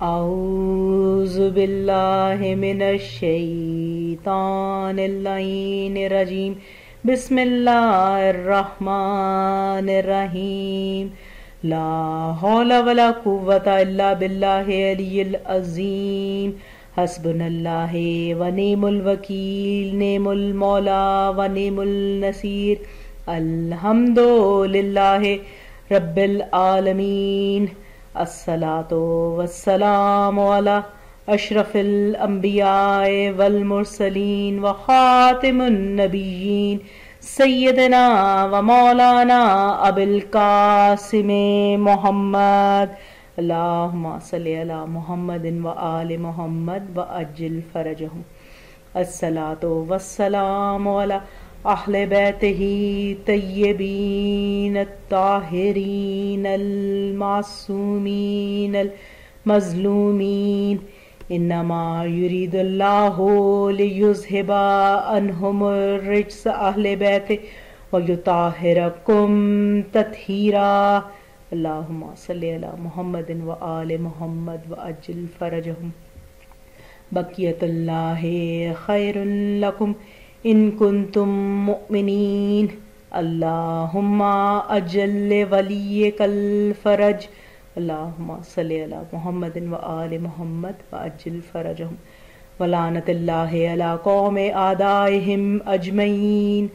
أعوذ بالله من الشيطان اللعين الرجيم بسم الله الرحمن الرحيم لا حول ولا قوة إلا بالله العلي العظيم حسبنا الله ونعم الوكيل نعم المولى ونعم النصير الحمد لله رب العالمين الصلاة والسلام على أشرف الأنبياء والمرسلين وخاتم النبيين سيدنا ومولانا أبي القاسم محمد اللهم صل على محمد وآل محمد وأجل فرجهم الصلاة والسلام على أهل بيته الطيبين الطاهرين المعصومين المظلومين إنما يريد الله ليذهب عنهم الرجس أهل بيته ويطهركم تطهيرا اللهم صل على محمد وآل محمد وأجل فرجهم بقية الله خير لكم إن كنتم مؤمنين اللهم أجل وليك الفرج اللهم صل على محمد وآل محمد وأجل فرجهم ولعنة الله على قوم أعدائهم أجمعين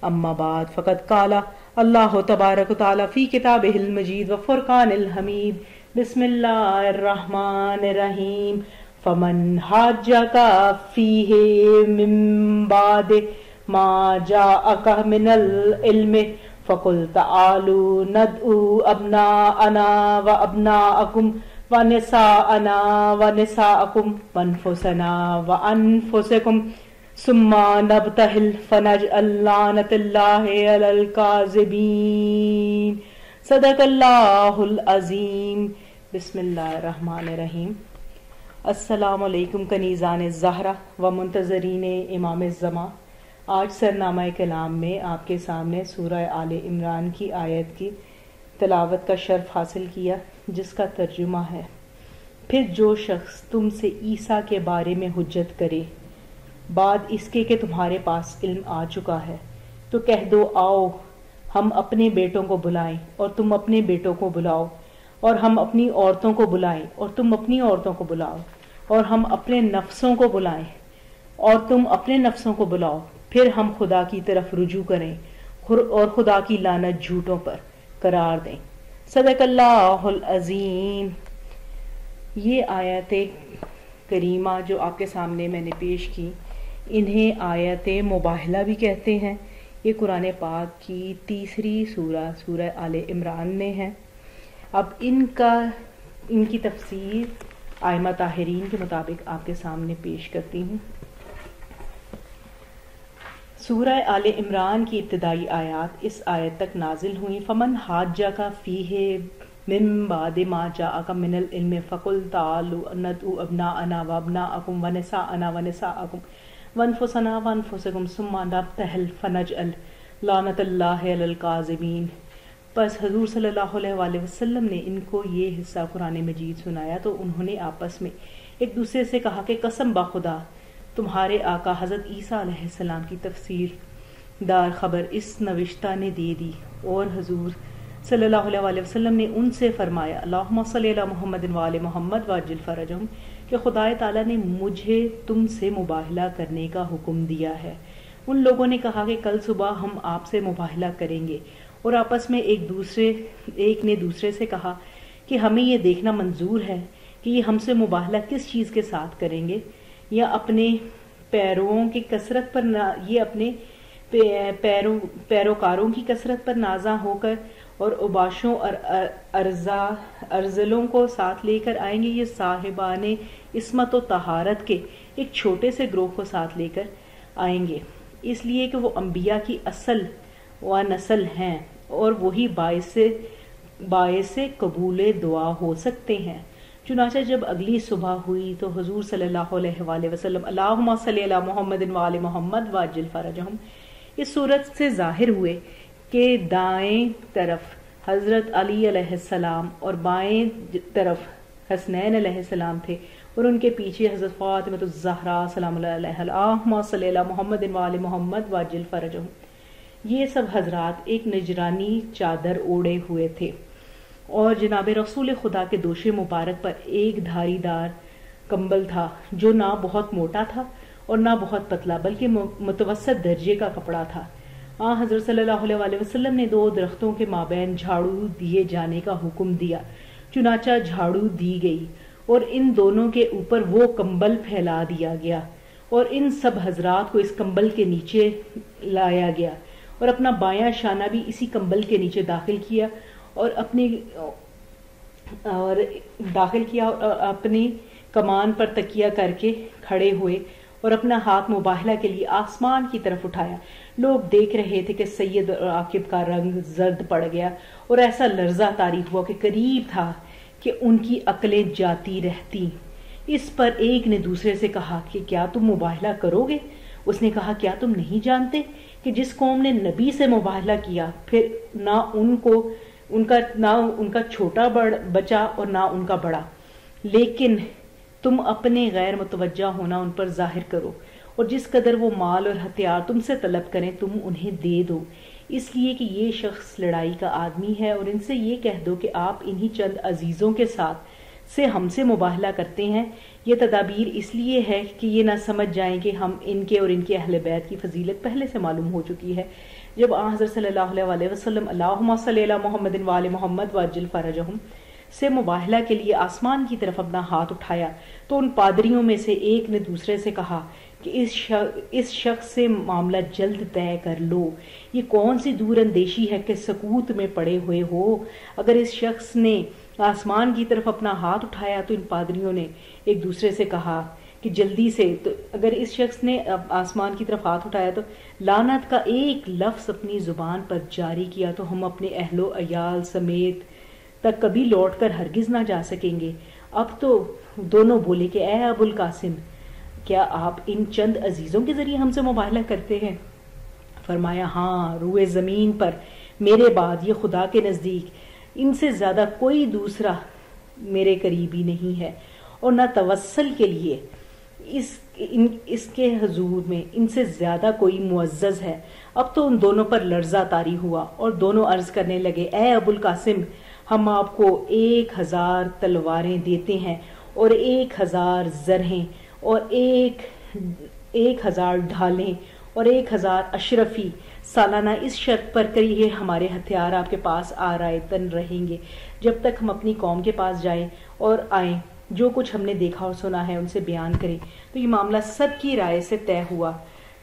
أما بعد فقد قال الله تبارك وتعالى في كتابه المجيد وفرقان الحميد بسم الله الرحمن الرحيم فمن حاجك فيه من بعد ما جاءك من العلم فقل تعالوا ندعو أبناءنا وأبناءكم ونساءنا ونساءكم وأنفسنا وأنفسكم ثم نبتهل فنجعل لعنة الله على الكاذبين صدق الله العظيم بسم الله الرحمن الرحيم السلام علیکم کنیزان الزہرا و منتظرین امام الزمان. آج سرنامہ کلام میں آپ کے سامنے سورہ آل عمران کی آیت کی تلاوت کا شرف حاصل کیا جس کا ترجمہ ہے: پھر جو شخص تم سے عیسیٰ کے بارے میں حجت کرے بعد اس کے کہ تمہارے پاس علم آ چکا ہے تو کہہ دو آؤ ہم اپنے بیٹوں کو بلائیں اور تم اپنے بیٹوں کو بلاؤ اور ہم اپنی عورتوں کو بلائیں اور تم اپنی عورتوں کو بلاؤ اور ہم اپنے نفسوں کو بلائیں اور تم اپنے نفسوں کو بلاؤ پھر ہم خدا کی طرف رجوع کریں اور خدا کی لعنت جھوٹوں پر قرار دیں. صدق اللہ العظیم. یہ آیت کریمہ جو آپ کے سامنے میں نے پیش کی انہیں آیت مباہلہ بھی کہتے ہیں. یہ قرآن پاک کی تیسری سورہ آل عمران میں ہے. اب ان کی تفسیر آئمہ طاہرین کے مطابق آپ کے سامنے پیش کرتی ہوں. سورہ آل عمران کی ابتدائی آیات اس آیت تک نازل ہوئیں: فمن حاجک فیہ من بعد ما جاءک من العلم فقل تعالوا ندعو ابناءنا وابناءکم ونساءنا ونساءکم وانفسنا وانفسکم ثم نبتہل فنجعل لعنۃ اللہ علی الکاذبین. پس حضور صلی اللہ علیہ وآلہ وسلم نے ان کو یہ حصہ قرآن مجید سنایا تو انہوں نے آپس میں ایک دوسرے سے کہا کہ قسم بخدا تمہارے آقا حضرت عیسیٰ علیہ السلام کی تفسیر دار خبر اس نوشتہ نے دے دی. اور حضور صلی اللہ علیہ وآلہ وسلم نے ان سے فرمایا اللہم صلی علی محمد وآل محمد واجل فرجہم کہ خدا تعالیٰ نے مجھے تم سے مباہلہ کرنے کا حکم دیا ہے. ان لوگوں نے کہا کہ کل صبح ہم آپ سے مباہلہ کریں گے اور آپس میں ایک نے دوسرے سے کہا کہ ہمیں یہ دیکھنا منظور ہے کہ یہ ہم سے مباہلہ کس چیز کے ساتھ کریں گے، یا اپنے پیرووں کی کثرت پر یہ اپنے پیروکاروں کی کثرت پر نازاں ہو کر اور اوباشوں اور ارذلوں کو ساتھ لے کر آئیں گے، یہ صاحبان عصمت و طہارت کے ایک چھوٹے سے گروہ کو ساتھ لے کر آئیں گے، اس لیے کہ وہ انبیاء کی اصل و نسل ہیں اور وہی باعث قبول دعا ہو سکتے ہیں. چنانچہ جب اگلی صبح ہوئی تو حضور صلی اللہ علیہ وآلہ وسلم اللہم صلی علی محمد وآل محمد واجل فرجہم اس صورت سے ظاہر ہوئے کہ دائیں طرف حضرت علی علیہ السلام اور بائیں طرف حسنین علیہ السلام تھے اور ان کے پیچھے حضرت فاطمہ الزہرا سلام اللہ علیہا، اللہم صلی علی محمد وآل محمد وعجل فرجہم۔ یہ سب حضرات ایک نجرانی چادر اوڑے ہوئے تھے اور جناب رسول خدا کے دوش مبارک پر ایک دھاری دار کمبل تھا جو نہ بہت موٹا تھا اور نہ بہت پتلا، بلکہ متوسط درجے کا کپڑا تھا۔ حضرت صلی اللہ علیہ وسلم نے 2 درختوں کے مابین جھاڑو دیے جانے کا حکم دیا، چنانچہ جھاڑو دی گئی اور ان دونوں کے اوپر وہ کمبل پھیلا دیا گیا اور ان سب حضرات کو اس کمبل کے نیچے لایا گیا اور اپنا بایاں شانہ بھی اسی کمبل کے نیچے داخل کیا اور اپنی کمان پر تکیہ کر کے کھڑے ہوئے اور اپنا ہاتھ مباہلہ کے لیے آسمان کی طرف اٹھایا۔ لوگ دیکھ رہے تھے کہ سید اور عاقب کا رنگ زرد پڑ گیا اور ایسا لرزہ طاری ہوا کہ قریب تھا کہ ان کی عقلیں جاتی رہتی۔ اس پر ایک نے دوسرے سے کہا کہ کیا تم مباہلہ کرو گے؟ اس نے کہا کیا تم نہیں جانتے کہ جس قوم نے نبی سے مباہلہ کیا پھر نہ ان کا چھوٹا بچا اور نہ ان کا بڑا، لیکن تم اپنے غیر متوجہ ہونا ان پر ظاہر کرو اور جس قدر وہ مال اور ہتھیار تم سے طلب کریں تم انہیں دے دو، اس لیے کہ یہ شخص لڑائی کا آدمی ہے، اور ان سے یہ کہہ دو کہ آپ انہی چند عزیزوں کے ساتھ سے ہم سے مباہلہ کرتے ہیں۔ یہ تدابیر اس لیے ہے کہ یہ نہ سمجھ جائیں کہ ہم ان کے اور ان کے اہل بیت کی فضیلت پہلے سے معلوم ہو چکی ہے۔ جب حضرت صلی اللہ علیہ وسلم اللہم صلی علی محمد وآل محمد وعجل فرجہم سے مباہلہ کے لیے آسمان کی طرف اپنا ہاتھ اٹھایا تو ان پادریوں میں سے ایک نے دوسرے سے کہا کہ اس شخص سے معاملہ جلد طے کر لو، یہ کون سی دور اندیشی ہے کہ سکوت میں پڑے ہوئے ہو۔ اگر اس شخص نے آسمان کی طرف اپنا ہاتھ اٹھایا تو ان پادریوں نے ایک دوسرے سے کہا کہ جلدی سے، تو اگر اس شخص نے آسمان کی طرف ہاتھ اٹھایا تو لعنت کا ایک لفظ اپنی زبان پر جاری کیا تو ہم اپنے اہل و عیال سمیت تک کبھی لوٹ کر ہرگز نہ جا سکیں گے۔ اب تو دونوں بولے کہ اے ابو القاسم، کیا آپ ان چند عزیزوں کے ذریعے ہم سے مباہلہ کرتے ہیں؟ فرمایا ہاں، روئے زمین پر میرے بعد یہ خدا کے نزدیک ان سے زیادہ کوئی دوسرا میرے قریبی نہیں ہے، اور نہ توسل کے لیے اس کے حضور میں ان سے زیادہ کوئی معزز ہے۔ اب تو ان دونوں پر لرزہ طاری ہوا اور دونوں عرض کرنے لگے اے ابو القاسم، ہم آپ کو 1000 تلواریں دیتے ہیں اور 1000 زرہیں اور 1000 ڈھالیں اور 1000 اشرفی سالانہ، اس شرط پر کہ یہ ہمارے ہتھیار آپ کے پاس آرائتن رہیں گے جب تک ہم اپنی قوم کے پاس جائیں اور آئیں، جو کچھ ہم نے دیکھا اور سنا ہے ان سے بیان کریں۔ تو یہ معاملہ سب کی رائے سے طے ہوا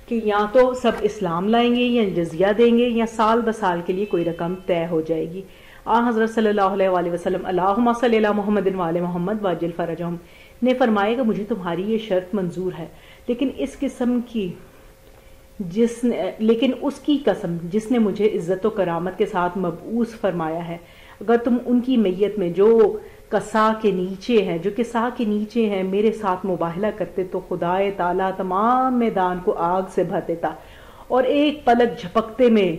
کہ یا تو سب اسلام لائیں گے یا جزیہ دیں گے یا سال بسال کے لیے کوئی رقم طے ہو جائے گی۔ حضرت صلی اللہ علیہ وسلم اللہم صلی علی محمد وآل محمد وعجل فرجہم نے فرمایا کہ مجھے تمہاری یہ شرط منظور ہے، لیکن اس کی قسم جس نے مجھے عزت و کرامت کے ساتھ مبعوث فرمایا ہے، اگر تم ان کی میت میں جو کسا کے نیچے ہیں میرے ساتھ مباہلہ کرتے تو خدا تعالیٰ تمام میدان کو آگ سے بھر دیتا اور ایک پلک جھپکتے میں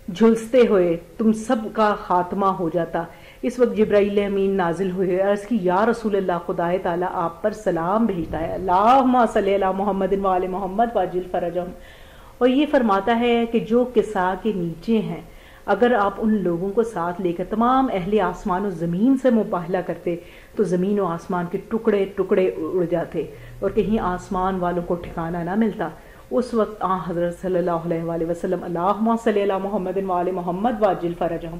جھلستے ہوئے تم سب کا خاتمہ ہو جاتا۔ اس وقت جبرائیل امین نازل ہوئے، عرض کی یا رسول اللہ، خدا تعالیٰ آپ پر سلام بھیجتا ہے، اللہم صلی علی محمد وآل محمد وعجل فرجہم، اور یہ فرماتا ہے کہ جو کسا کے نیچے ہیں اگر آپ ان لوگوں کو ساتھ لے کر تمام اہل آسمان و زمین سے مباہلہ کرتے تو زمین و آسمان کے ٹکڑے ٹکڑے اڑ جاتے اور کہیں آسمان والوں کو ٹھکانہ نہ ملتا۔ اس وقت حضرت صلی اللہ علیہ وسلم اللہم صلی علی محمد وآل محمد وعجل فرجہم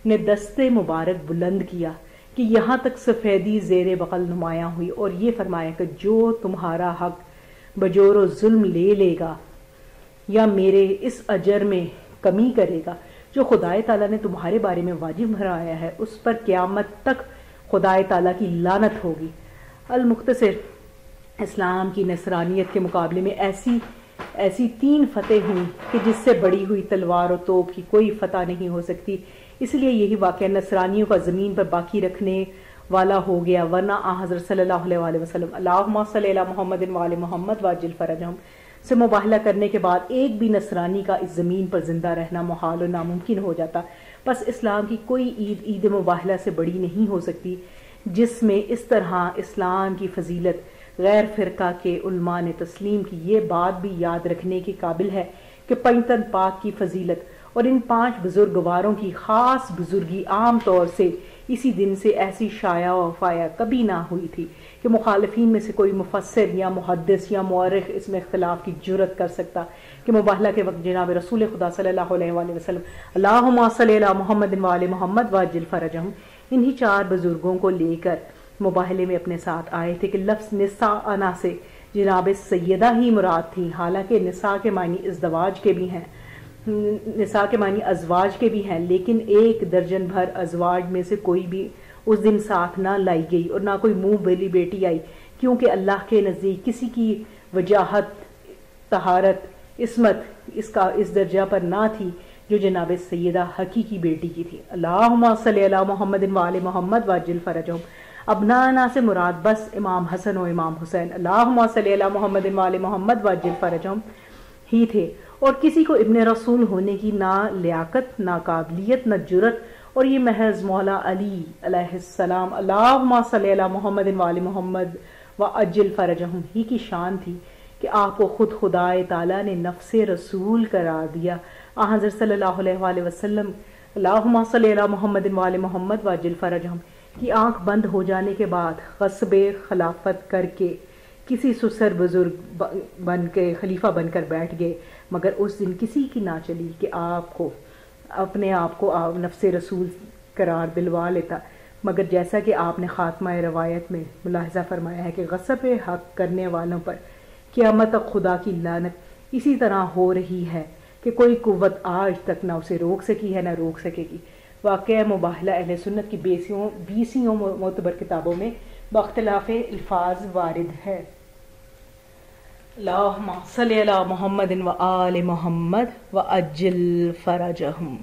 نے دست مبارک بلند کیا کہ یہاں تک سفیدی زیر بغل نمایاں ہوئی اور یہ فرمایا کہ جو تمہارا حق بجور و ظلم لے لے گا یا میرے اس اجر میں کمی کرے گا جو خدا تعالیٰ نے تمہارے بارے میں واجب بھرایا ہے، اس پر قیامت تک خدا تعالیٰ کی لعنت ہوگی۔ المختصر، اسلام کی نصرانیت کے مقابلے میں ایسی 3 فتح ہوئی کہ جس سے بڑی ہوئی تلوار و توپ کی کوئی فتح نہیں ہو سکتی، اس لیے یہی واقعہ نصرانیوں کا زمین پر باقی رکھنے والا ہو گیا، ورنہ حضرت صلی اللہ علیہ وسلم اللہم صلی علی محمد وآل محمد وعجل فرجہم سے مباہلہ کرنے کے بعد ایک بھی نصرانی کا اس زمین پر زندہ رہنا محال و ناممکن ہو جاتا۔ بس اسلام کی کوئی عید مباہلہ سے بڑی نہیں ہو سکتی، جس میں اس طرح اسلام کی فضیلت غیر فرقہ کے علماء نے تسلیم کی، یہ بات بھی یاد رکھنے کے قابل ہے کہ پنجتن پاک کی فضیلت اور ان 5 بزرگواروں کی خاص بزرگی عام طور سے اسی دن سے ایسی شائع و فایا کبھی نہ ہوئی تھی کہ مخالفین میں سے کوئی مفسر یا محدث یا مورخ اس میں اختلاف کی جرت کر سکتا کہ مباہلہ کے وقت جناب رسول خدا صلی اللہ علیہ وآلہ وسلم اللہم صلی علی محمد وآل محمد وعجل فرجہم انہی 4 بزرگوں کو لے کر مباہلے میں اپنے ساتھ آئے تھے کہ لفظ نساءنا سے جناب سیدہ ہی مراد تھی، حالانکہ نساء کے معنی ازدواج کے بھی ہیں، نساء کے معنی ازواج کے بھی ہیں، لیکن 1 درجن بھر ازواج میں سے کوئی بھی اس دن ساتھ نہ لائی گئی اور نہ کوئی منہ بلی بیٹی آئی، کیونکہ اللہ کے نزدیک کسی کی وجاہت، طہارت، عصمت اس درجہ پر نہ تھی جو جناب سیدہ حقیقی بیٹی کی تھی۔ اللہم صلی علی محمد وآل محمد وعجل فرجہم، ابنانا سے مراد بس امام حسن و امام حسین اللہم صلی علی محمد وآل محمد وعجل فرجہم ہی تھے، اور کسی کو ابن رسول ہونے کی نہ لیاقت، نہ قابلیت، نہ جرت، اور یہ محض مولا علی علیہ السلام اللہم صلی علی محمد وآل محمد وعجل فرجہم ہی کی شان تھی کہ آپ کو خود خدائے تعالیٰ نے نفس رسول قرار دیا۔ حضرت صلی اللہ علیہ وآلہ وسلم اللہم صلی علی محمد وآل محمد وعجل فرجہم کی آنکھ بند ہو جانے کے بعد غصب خلافت کر کے کسی سسر بزرگ بن کے خلیفہ بن کر بیٹھ گئے، مگر اس دن کسی کی نہ چلی کہ آپ کو اپنے آپ کو نفس رسول قرار دلوا لیتا، مگر جیسا کہ آپ نے خاتمہ روایت میں ملاحظہ فرمایا ہے کہ غصب حق کرنے والوں پر قیامت تک خدا کی لعنت اسی طرح ہو رہی ہے کہ کوئی قوت آج تک نہ اسے روک سکی ہے نہ روک سکے گی۔ واقعہ مباہلہ اہل سنت کی 20 معتبر کتابوں میں باختلاف الفاظ وارد ہے۔ اللہم صلی علی محمد وآل محمد وعجل فرجہم۔